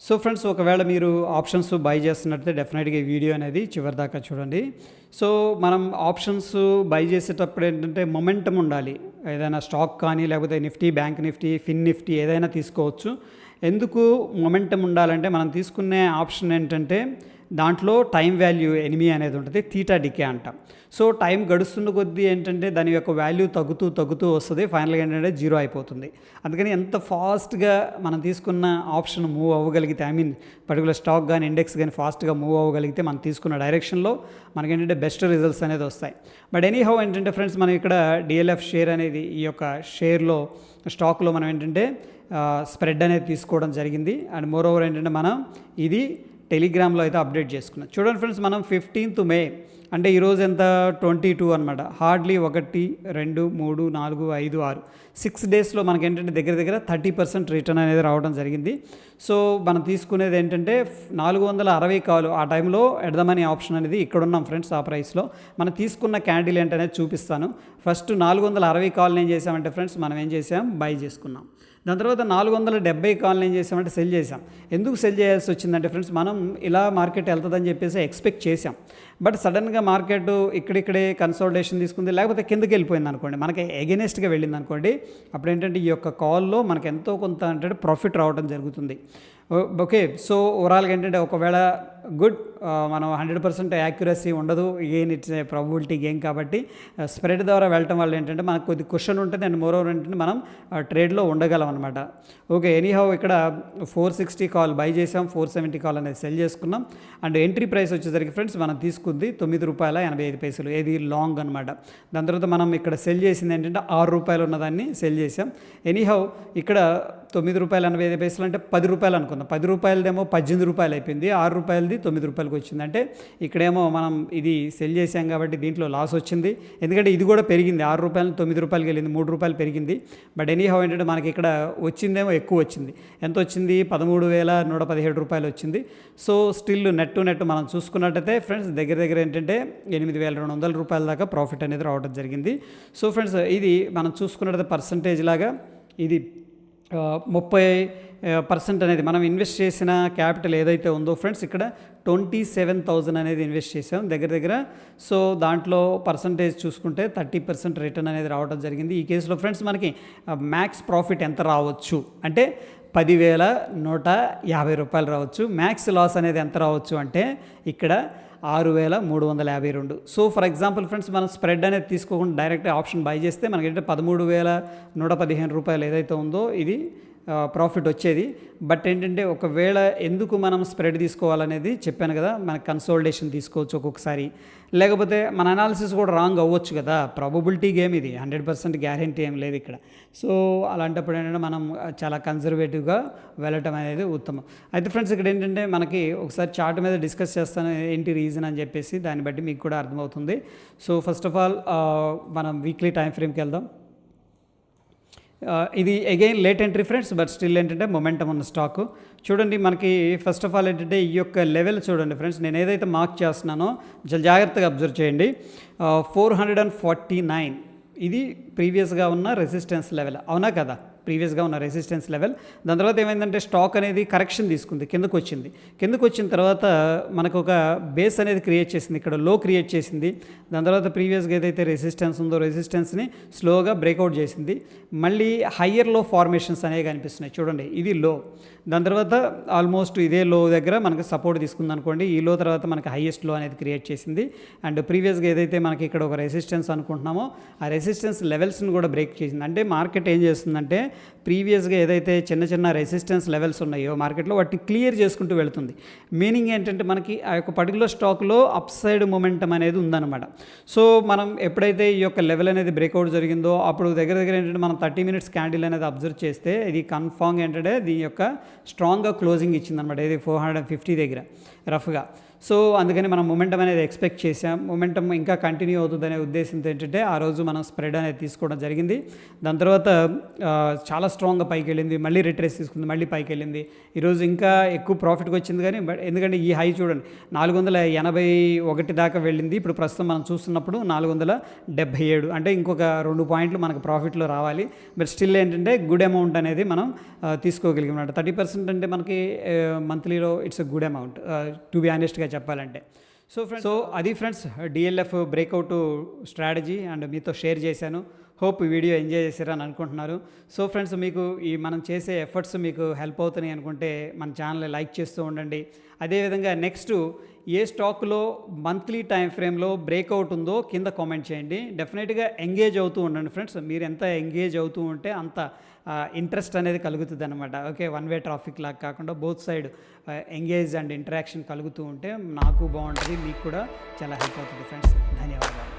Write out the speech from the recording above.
So friends, ఒకవేళ మీరు options by చేస్తున్నట్లయితే డెఫినెట్గా ఈ వీడియో అనేది చివరి దాకా చూడండి. సో మనం ఆప్షన్స్ బై చేసేటప్పుడు ఏంటంటే మొమెంటం ఉండాలి. ఏదైనా స్టాక్ కానీ లేకపోతే నిఫ్టీ, బ్యాంక్ నిఫ్టీ, ఫిన్ నిఫ్టీ ఏదైనా తీసుకోవచ్చు. ఎందుకు మొమెంటం ఉండాలంటే మనం తీసుకునే ఆప్షన్ ఏంటంటే దాంట్లో టైం వాల్యూ ఎనిమి అనేది ఉంటుంది, థీటా డికే అంటాం. సో టైం గడుస్తున్న కొద్దీ ఏంటంటే దాని యొక్క వాల్యూ తగ్గుతూ వస్తుంది, ఫైనల్గా ఏంటంటే జీరో అయిపోతుంది. అందుకని ఎంత ఫాస్ట్గా మనం తీసుకున్న ఆప్షన్ మూవ్ అవ్వగలిగితే, పర్టికులర్ స్టాక్ కానీ ఇండెక్స్ కానీ ఫాస్ట్గా మూవ్ అవ్వగలిగితే మనం తీసుకున్న డైరెక్షన్లో మనకేంటంటే బెస్ట్ రిజల్ట్స్ అనేది వస్తాయి. బట్ ఎనీ హౌ ఏంటంటే ఫ్రెండ్స్, మనం ఇక్కడ డిఎల్ఎఫ్ షేర్ అనేది ఈ యొక్క షేర్లో స్టాక్లో మనం ఏంటంటే స్ప్రెడ్ అనేది తీసుకోవడం జరిగింది. అండ్ మోర్ ఓవర్ ఏంటంటే మనం ఇది టెలిగ్రామ్లో అయితే అప్డేట్ చేసుకున్నాం. చూడండి ఫ్రెండ్స్, మనం 15th మే అంటే ఈరోజు ఎంత 22 అనమాట. హార్డ్లీ 1, 2, 3, 4, 5, 6 6 డేస్లో మనకి ఏంటంటే దగ్గర 30% రిటర్న్ అనేది రావడం జరిగింది. సో మనం తీసుకునేది ఏంటంటే 460 కాల్ ఆ టైంలో ఎడదామని ఆప్షన్ అనేది ఇక్కడ ఉన్నాం ఫ్రెండ్స్. ఆ ప్రైస్లో మనం తీసుకున్న క్యాండిల్ ఏంటనేది చూపిస్తాను. ఫస్ట్ 460 కాల్ని ఏం చేసామంటే ఫ్రెండ్స్, మనం ఏం చేసాం, బై చేసుకున్నాం. దాని తర్వాత 470 కాల్ని ఏం చేసామంటే సెల్ చేసాం. ఎందుకు సెల్ చేయాల్సి వచ్చిందంటే ఫ్రెండ్స్, మనం ఇలా మార్కెట్ వెళ్తుందని చెప్పేసి ఎక్స్పెక్ట్ చేసాం. బట్ సడన్గా మార్కెట్ ఇక్కడిక్కడే కన్సల్టేషన్ తీసుకుంది, లేకపోతే కిందకి వెళ్ళిపోయింది అనుకోండి, మనకి ఎగెనెస్ట్గా వెళ్ళింది అనుకోండి, అప్పుడు ఏంటంటే ఈ యొక్క కాల్లో మనకు ఎంతో కొంత అంటే ప్రాఫిట్ రావడం జరుగుతుంది. ఓకే, సో ఓవరాల్గా ఏంటంటే ఒకవేళ గుడ్ మనం 100% యాక్యురసీ ఉండదు, గెయిన్ ఇట్స్ ప్రాబిలిటీ గెయిన్. కాబట్టి స్ప్రెడ్ ద్వారా వెళ్ళటం వల్ల ఏంటంటే మనకు కొద్ది క్వశ్చన్ ఉంటుంది. అండ్ మోర్ ఓవర్ ఏంటంటే మనం ట్రేడ్లో ఉండగలం అనమాట. ఓకే, ఎనీహౌ ఇక్కడ 460 కాల్ బై చేసాం, 470 కాల్ అనేది సెల్ చేసుకున్నాం. అండ్ ఎంట్రీ ప్రైస్ వచ్చేసరికి ఫ్రెండ్స్ మనం తీసుకుంది ₹9.85, ఏది లాంగ్ అనమాట. దాని తర్వాత మనం ఇక్కడ సెల్ చేసింది ఏంటంటే ₹6 ఉన్నదాన్ని సెల్ చేసాం. ఎనీహౌ ఇక్కడ ₹9.85 అంటే ₹10 అనుకుందాం. ₹10దేమో ₹18 అయిపోయింది, ₹6 ₹9 వచ్చింది. అంటే ఇక్కడేమో మనం ఇది సెల్ చేసాం కాబట్టి దీంట్లో లాస్ వచ్చింది. ఎందుకంటే ఇది కూడా పెరిగింది, ₹6 ₹9 వెళ్ళింది, ₹3 పెరిగింది. బట్ ఎనీహౌ ఏంటంటే మనకి ఇక్కడ వచ్చిందేమో ఎక్కువ వచ్చింది. ఎంత వచ్చింది, ₹13,117 వచ్చింది. So still net to net మనం చూసుకున్నట్టయితే ఫ్రెండ్స్ దగ్గర ఏంటంటే ₹8,200 దాకా ప్రాఫిట్ అనేది రావడం జరిగింది. సో ఫ్రెండ్స్, ఇది మనం చూసుకున్నట్టయితే పర్సంటేజ్ లాగా ఇది 30% అనేది మనం ఇన్వెస్ట్ చేసిన క్యాపిటల్ ఏదైతే ఉందో ఫ్రెండ్స్, ఇక్కడ 27,000 అనేది ఇన్వెస్ట్ చేసాం దగ్గర. సో దాంట్లో పర్సంటేజ్ చూసుకుంటే 30% రిటర్న్ అనేది రావడం జరిగింది. ఈ కేసులో ఫ్రెండ్స్ మనకి మ్యాక్స్ ప్రాఫిట్ ఎంత రావచ్చు అంటే ₹10,150 రావచ్చు. మ్యాక్స్ లాస్ అనేది ఎంత రావచ్చు అంటే ఇక్కడ 6,352. సో ఫర్ ఎగ్జాంపుల్ ఫ్రెండ్స్, మనం స్ప్రెడ్ అనేది తీసుకోకుండా డైరెక్ట్ ఆప్షన్ బై చేస్తే మనకంటే ₹13,115 ఏదైతే ఉందో ఇది ప్రాఫిట్ వచ్చేది. బట్ ఏంటంటే ఒకవేళ ఎందుకు మనం స్ప్రెడ్ తీసుకోవాలనేది చెప్పాను కదా, మనకి కన్సోల్టేషన్ తీసుకోవచ్చు ఒక్కొక్కసారి, లేకపోతే మన అనాలిసిస్ కూడా రాంగ్ అవ్వచ్చు కదా. ప్రాబబిలిటీ గేమ్ ఇది, 100% గ్యారంటీ ఏం లేదు ఇక్కడ. సో అలాంటప్పుడు ఏంటంటే మనం చాలా కన్జర్వేటివ్గా వెళ్ళటం అనేది ఉత్తమం. అయితే ఫ్రెండ్స్, ఇక్కడ ఏంటంటే మనకి ఒకసారి చార్ట్ మీద డిస్కస్ చేస్తాను ఏంటి రీజన్ అని చెప్పేసి, దాన్ని బట్టి మీకు కూడా అర్థమవుతుంది. సో ఫస్ట్ ఆఫ్ ఆల్ మనం వీక్లీ టైం ఫ్రేమ్కి వెళ్దాం. ఇది again late entry friends, but still ఏంటంటే మొమెంటం ఉన్న స్టాకు. చూడండి, మనకి ఫస్ట్ ఆఫ్ ఆల్ ఏంటంటే ఈ యొక్క లెవెల్ చూడండి ఫ్రెండ్స్, నేను ఏదైతే మార్క్ చేస్తున్నానో చాలా జాగ్రత్తగా అబ్జర్వ్ చేయండి. 449 ఇది ప్రీవియస్గా ఉన్న రెసిస్టెన్స్ లెవెల్, అవునా కదా, ప్రీవియస్గా ఉన్న రెసిస్టెన్స్ లెవెల్. దాని తర్వాత ఏమైందంటే స్టాక్ అనేది కరెక్షన్ తీసుకుంది, కిందకు వచ్చిన తర్వాత మనకు ఒక బేస్ అనేది క్రియేట్ చేసింది, ఇక్కడ లో క్రియేట్ చేసింది. దాని తర్వాత ప్రీవియస్గా ఏదైతే రెసిస్టెన్స్ ఉందో రెసిస్టెన్స్ని స్లోగా బ్రేక్అవుట్ చేసింది. మళ్ళీ హయ్యర్ లో ఫార్మేషన్స్ అనేవి కనిపిస్తున్నాయి చూడండి, ఇది లో. దాని తర్వాత ఆల్మోస్ట్ ఇదే లో దగ్గర మనకి సపోర్ట్ తీసుకుంది అనుకోండి. ఈ లో తర్వాత మనకి హైయెస్ట్ లో అనేది క్రియేట్ చేసింది. అండ్ ప్రీవియస్గా ఏదైతే మనకి ఇక్కడ ఒక రెసిస్టెన్స్ అనుకుంటున్నామో ఆ రెసిస్టెన్స్ లెవెల్స్ని కూడా బ్రేక్ చేసింది. అంటే మార్కెట్ ఏం చేస్తుందంటే ప్రీవియస్గా ఏదైతే చిన్న రెసిస్టెన్స్ లెవెల్స్ ఉన్నాయో మార్కెట్లో వాటిని క్లియర్ చేసుకుంటూ వెళ్తుంది. మీనింగ్ ఏంటంటే మనకి ఆ యొక్క పర్టికులర్ స్టాక్లో అప్ సైడ్ మొమెంటం అనేది ఉందన్నమాట. సో మనం ఎప్పుడైతే ఈ యొక్క లెవెల్ అనేది బ్రేక్అవుట్ జరిగిందో అప్పుడు దగ్గర ఏంటంటే మనం 30 minutes క్యాండిల్ అనేది అబ్జర్వ్ చేస్తే ఇది కన్ఫామ్ ఏంటంటే దీని యొక్క స్ట్రాంగ్గా క్లోజింగ్ ఇచ్చిందనమాట. ఇది 450 దగ్గర. రఫ్గా. సో అందుకని మనం మొమెంటం అనేది ఎక్స్పెక్ట్ చేసాం. మొమెంటం ఇంకా కంటిన్యూ అవుతుందనే ఉద్దేశంతో ఏంటంటే ఆ రోజు మనం స్ప్రెడ్ అనేది తీసుకోవడం జరిగింది. దాని తర్వాత చాలా స్ట్రాంగ్గా పైకి వెళ్ళింది, మళ్ళీ రిట్రేస్ తీసుకుంది, మళ్ళీ పైకి వెళ్ళింది. ఈరోజు ఇంకా ఎక్కువ ప్రాఫిట్కి వచ్చింది, కానీ ఎందుకంటే ఈ హై చూడండి 481 దాకా వెళ్ళింది. ఇప్పుడు ప్రస్తుతం మనం చూస్తున్నప్పుడు 477, అంటే ఇంకొక 2 పాయింట్లు మనకు ప్రాఫిట్లో రావాలి. బట్ స్టిల్ ఏంటంటే గుడ్ అమౌంట్ అనేది మనం తీసుకోగలిగాం. 30% అంటే మనకి మంత్లీలో it's a good amount to be ఆనెస్ట్గా చెప్పాలంటే. సో అది friends DLF breakout strategy and మీతో షేర్ చేశాను. హోప్ ఈ వీడియో ఎంజాయ్ చేశారని అనుకుంటున్నారు. సో ఫ్రెండ్స్, మీకు ఈ మనం చేసే ఎఫర్ట్స్ మీకు హెల్ప్ అవుతున్నాయి అనుకుంటే మన ఛానల్ని లైక్ చేస్తూ ఉండండి. అదేవిధంగా నెక్స్ట్ ఏ స్టాక్లో మంత్లీ టైం ఫ్రేమ్లో బ్రేక్అవుట్ ఉందో కింద కామెంట్ చేయండి. డెఫినెట్గా ఎంగేజ్ అవుతూ ఉండండి ఫ్రెండ్స్. మీరు ఎంత ఎంగేజ్ అవుతూ ఉంటే అంత ఇంట్రెస్ట్ అనేది కలుగుతుంది అనమాట. ఓకే, వన్ వే ట్రాఫిక్ లాగా కాకుండా both side engage and interaction కలుగుతూ ఉంటే నాకు బాగుంటుంది, మీకు కూడా చాలా హెల్ప్ అవుతుంది ఫ్రెండ్స్. ధన్యవాదాలు.